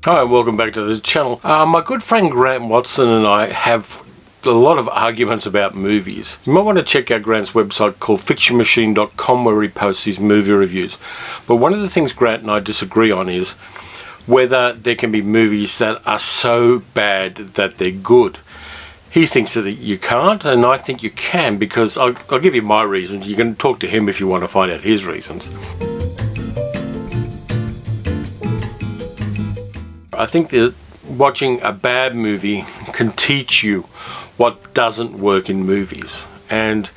Hi, welcome back to the channel. My good friend Grant Watson and I have a lot of arguments about movies. You might want to check out Grant's website called fictionmachine.com where he posts his movie reviews. But one of the things Grant and I disagree on is whether there can be movies that are so bad that they're good. He thinks that you can't, and I think you can, because I'll give you my reasons. You can talk to him if you want to find out his reasons. I think that watching a bad movie can teach you what doesn't work in movies. And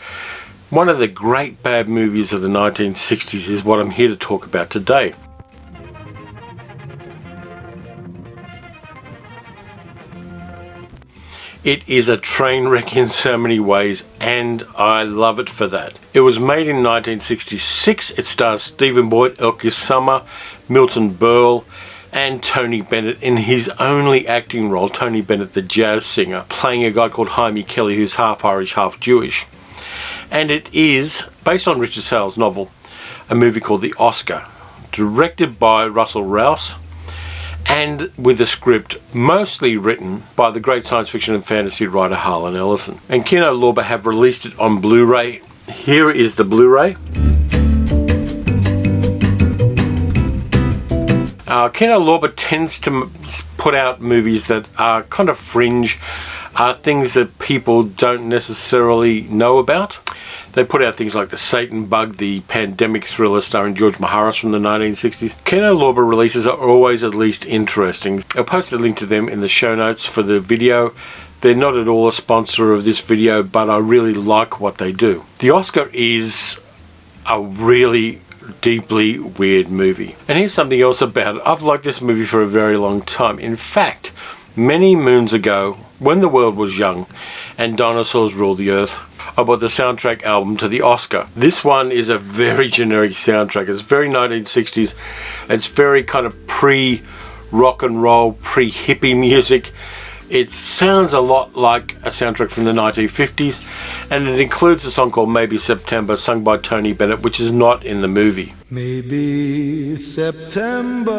one of the great bad movies of the 1960s is what I'm here to talk about today. It is a train wreck in so many ways, and I love it for that. It was made in 1966. It stars Stephen Boyd, Elke Sommer, Milton Berle, and Tony Bennett in his only acting role. Tony Bennett, the jazz singer, playing a guy called Jaime Kelly, who's half Irish, half Jewish. And it is based on Richard Sayles' novel, a movie called The Oscar, directed by Russell Rouse, and with a script mostly written by the great science fiction and fantasy writer Harlan Ellison. And Kino Lorber have released it on Blu-ray. Here is the Blu-ray. Kino Lorber tends to put out movies that are kind of fringe, things that people don't necessarily know about. They put out things like The Satan Bug, the pandemic thriller starring George Maharis from the 1960s. Kino Lorber releases are always at least interesting. I'll post a link to them in the show notes for the video. They're not at all a sponsor of this video, but I really like what they do. The Oscar is a really deeply weird movie. And here's something else about it. I've liked this movie for a very long time. In fact, many moons ago, when the world was young and dinosaurs ruled the earth, I bought the soundtrack album to the Oscar. This one is a very generic soundtrack. It's very 1960s. It's very kind of pre-rock and roll, pre-hippie music. It sounds a lot like a soundtrack from the 1950s, and it includes a song called Maybe September, sung by Tony Bennett, which is not in the movie. Maybe September.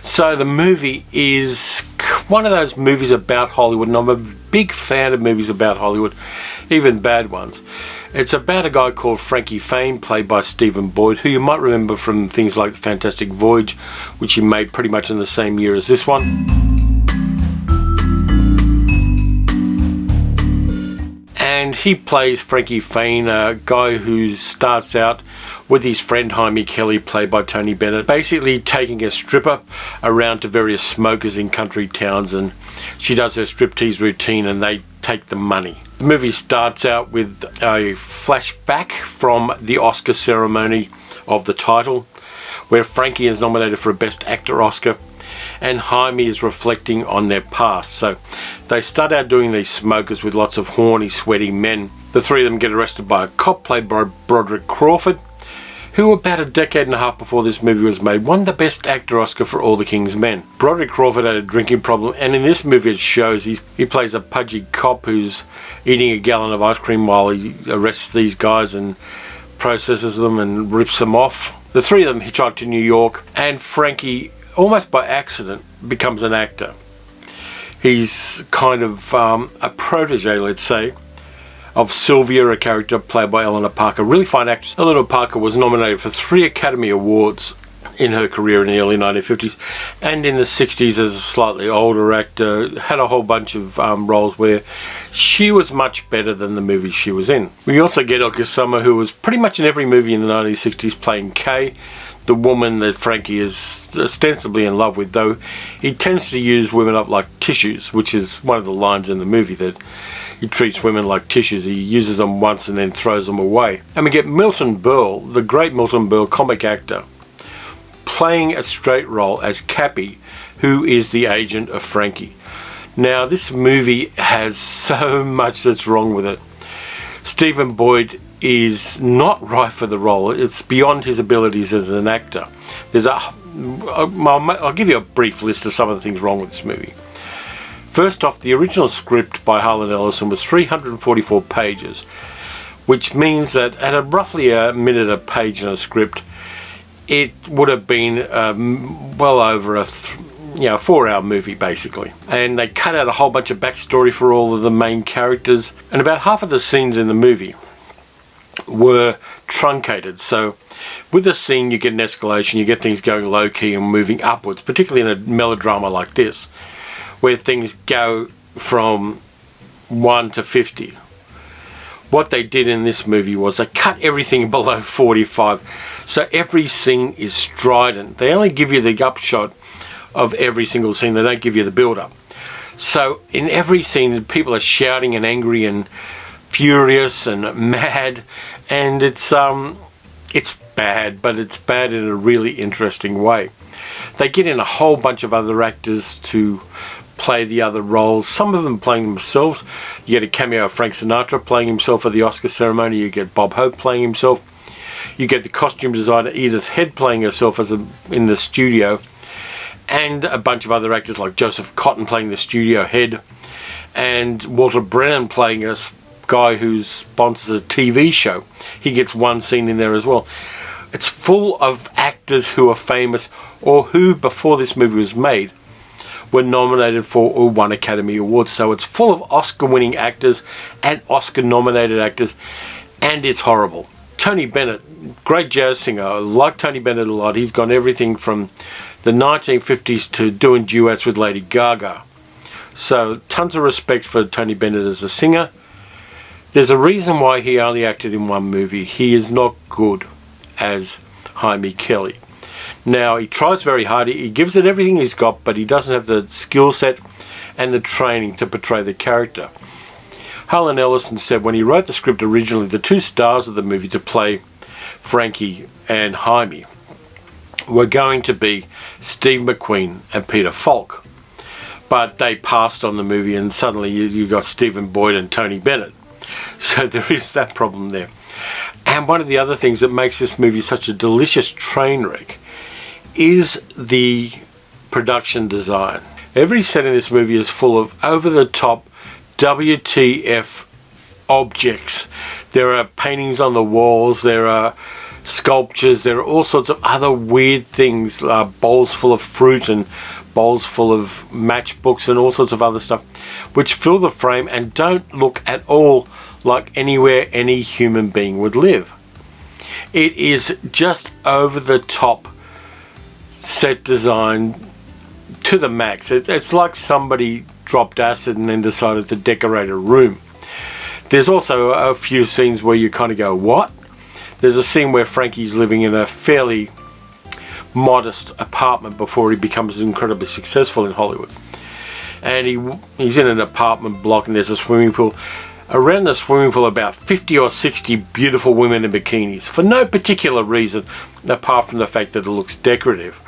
So the movie is one of those movies about Hollywood, and I'm a big fan of movies about Hollywood, even bad ones. It's about a guy called Frankie Fain, played by Stephen Boyd, who you might remember from things like The Fantastic Voyage, which he made pretty much in the same year as this one. And he plays Frankie Fain, a guy who starts out with his friend Jaime Kelly, played by Tony Bennett, basically taking a stripper around to various smokers in country towns, and she does her striptease routine and they take the money. The movie starts out with a flashback from the Oscar ceremony of the title, where Frankie is nominated for a Best Actor Oscar and Jaime is reflecting on their past. So they start out doing these smokers with lots of horny, sweaty men. The three of them get arrested by a cop played by Broderick Crawford, who about a decade and a half before this movie was made won the Best Actor Oscar for All the King's Men. Broderick Crawford had a drinking problem, and in this movie it shows he plays a pudgy cop who's eating a gallon of ice cream while he arrests these guys and processes them and rips them off. The three of them hitchhike to New York, and Frankie, almost by accident, becomes an actor. He's kind of a protege, let's say, of Sylvia, a character played by Eleanor Parker. Really fine actress. Eleanor Parker was nominated for 3 Academy Awards in her career in the early 1950s and in the 60s as a slightly older actor. Had a whole bunch of roles where she was much better than the movies she was in. We also get Elke Sommer, who was pretty much in every movie in the 1960s, playing Kay, the woman that Frankie is ostensibly in love with, though he tends to use women up like tissues, which is one of the lines in the movie, that he treats women like tissues. He uses them once and then throws them away. And we get Milton Berle, the great Milton Berle, comic actor, playing a straight role as Cappy, who is the agent of Frankie. Now, this movie has so much that's wrong with it. Stephen Boyd is not right for the role. It's beyond his abilities as an actor. I'll give you a brief list of some of the things wrong with this movie. First off, the original script by Harlan Ellison was 344 pages, which means that at roughly a minute a page in a script, it would have been well over a 4-hour movie basically. And they cut out a whole bunch of backstory for all of the main characters, and about half of the scenes in the movie were truncated. So with a scene you get an escalation, you get things going low key and moving upwards, particularly in a melodrama like this, where things go from 1 to 50. What they did in this movie was they cut everything below 45, so every scene is strident. They only give you the upshot of every single scene, they don't give you the build-up. So in every scene people are shouting and angry and furious and mad, and it's bad, but it's bad in a really interesting way. They get in a whole bunch of other actors to play the other roles, some of them playing themselves. You get a cameo of Frank Sinatra playing himself at the Oscar ceremony, you get Bob Hope playing himself, you get the costume designer Edith Head playing herself in the studio, and a bunch of other actors like Joseph Cotton playing the studio head, and Walter Brennan playing a guy who sponsors a TV show. He gets one scene in there as well. It's full of actors who are famous, or who before this movie was made were nominated for or won Academy Awards. So it's full of Oscar-winning actors and Oscar-nominated actors, and it's horrible. Tony Bennett, great jazz singer. I like Tony Bennett a lot. He's gone everything from the 1950s to doing duets with Lady Gaga. So tons of respect for Tony Bennett as a singer. There's a reason why he only acted in one movie. He is not good as Jaime Kelly. Now, he tries very hard, he gives it everything he's got, but he doesn't have the skill set and the training to portray the character. Harlan Ellison said when he wrote the script originally, the two stars of the movie to play Frankie and Jaime were going to be Steve McQueen and Peter Falk. But they passed on the movie, and suddenly you got Stephen Boyd and Tony Bennett. So there is that problem there. And one of the other things that makes this movie such a delicious train wreck is the production design. Every set in this movie is full of over-the-top WTF objects. There are paintings on the walls, there are sculptures, there are all sorts of other weird things, bowls full of fruit and bowls full of matchbooks and all sorts of other stuff, which fill the frame and don't look at all like anywhere any human being would live. It is just over the top set design to the max. It's like somebody dropped acid and then decided to decorate a room. There's also a few scenes where you kind of go, what? There's a scene where Frankie's living in a fairly modest apartment before he becomes incredibly successful in Hollywood. And he's in an apartment block and there's a swimming pool. Around the swimming pool, about 50 or 60 beautiful women in bikinis, for no particular reason apart from the fact that it looks decorative.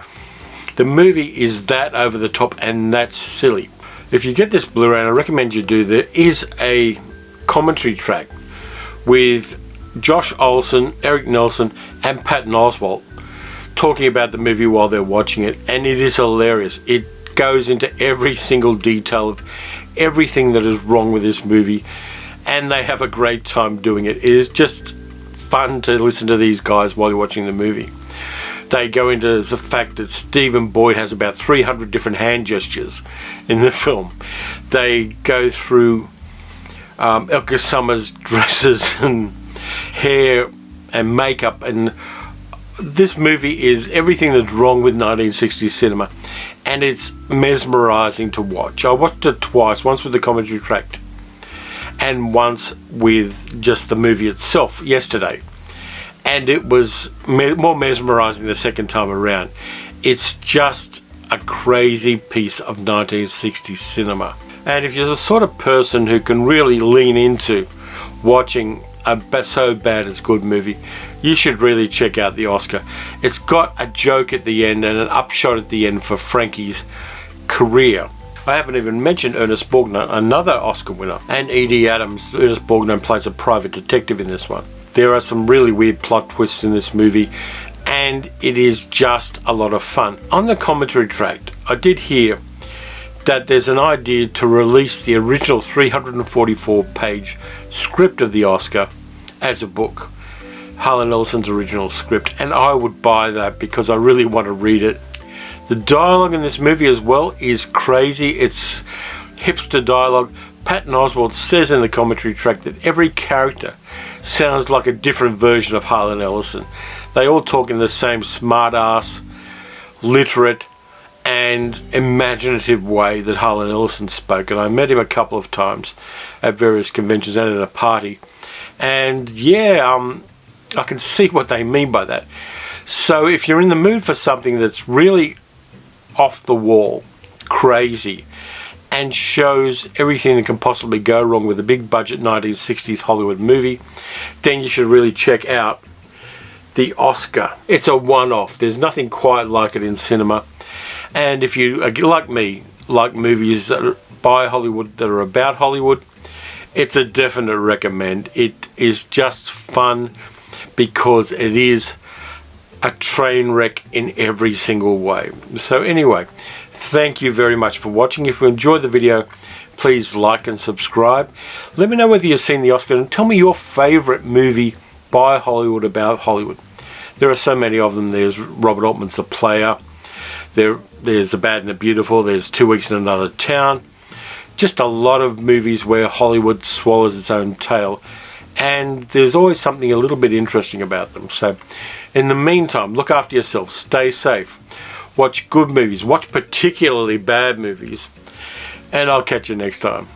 The movie is that over the top, and that's silly. If you get this Blu-ray, and I recommend you do, there is a commentary track with Josh Olson, Eric Nelson and Patton Oswalt talking about the movie while they're watching it, and it is hilarious. It goes into every single detail of everything that is wrong with this movie, and they have a great time doing it. It is just fun to listen to these guys while you're watching the movie. They go into the fact that Stephen Boyd has about 300 different hand gestures in the film. They go through Elke Sommer's dresses and hair and makeup, and this movie is everything that's wrong with 1960s cinema, and it's mesmerizing to watch. I watched it twice, once with the commentary track and once with just the movie itself yesterday, and it was more mesmerizing the second time around. It's just a crazy piece of 1960s cinema, and if you're the sort of person who can really lean into watching a so bad it's good movie, you should really check out the Oscar. It's got a joke at the end and an upshot at the end for Frankie's career. I haven't even mentioned Ernest Borgnine, another Oscar winner, and Edie Adams. Ernest Borgnine plays a private detective in this one. There are some really weird plot twists in this movie, and it is just a lot of fun. On the commentary track, I did hear that there's an idea to release the original 344-page script of the Oscar as a book. Harlan Ellison's original script, and I would buy that because I really want to read it. The dialogue in this movie as well is crazy. It's hipster dialogue. Patton Oswalt says in the commentary track that every character sounds like a different version of Harlan Ellison. They all talk in the same smart-ass, literate and imaginative way that Harlan Ellison spoke, and I met him a couple of times at various conventions and at a party, and yeah, I can see what they mean by that. So if you're in the mood for something that's really off the wall, crazy, and shows everything that can possibly go wrong with a big budget 1960s Hollywood movie, then you should really check out The Oscar. It's a one-off. There's nothing quite like it in cinema. And if you, like me, like movies that are by Hollywood, that are about Hollywood, it's a definite recommend. It is just fun because it is a train wreck in every single way. So anyway, thank you very much for watching. If you enjoyed the video, please like and subscribe. Let me know whether you've seen The Oscar and tell me your favorite movie by Hollywood about Hollywood. There are so many of them. There's Robert Altman's The Player. There's The Bad and the Beautiful. There's 2 Weeks in Another Town. Just a lot of movies where Hollywood swallows its own tail. And there's always something a little bit interesting about them. So in the meantime, look after yourself. Stay safe. Watch good movies. Watch particularly bad movies. And I'll catch you next time.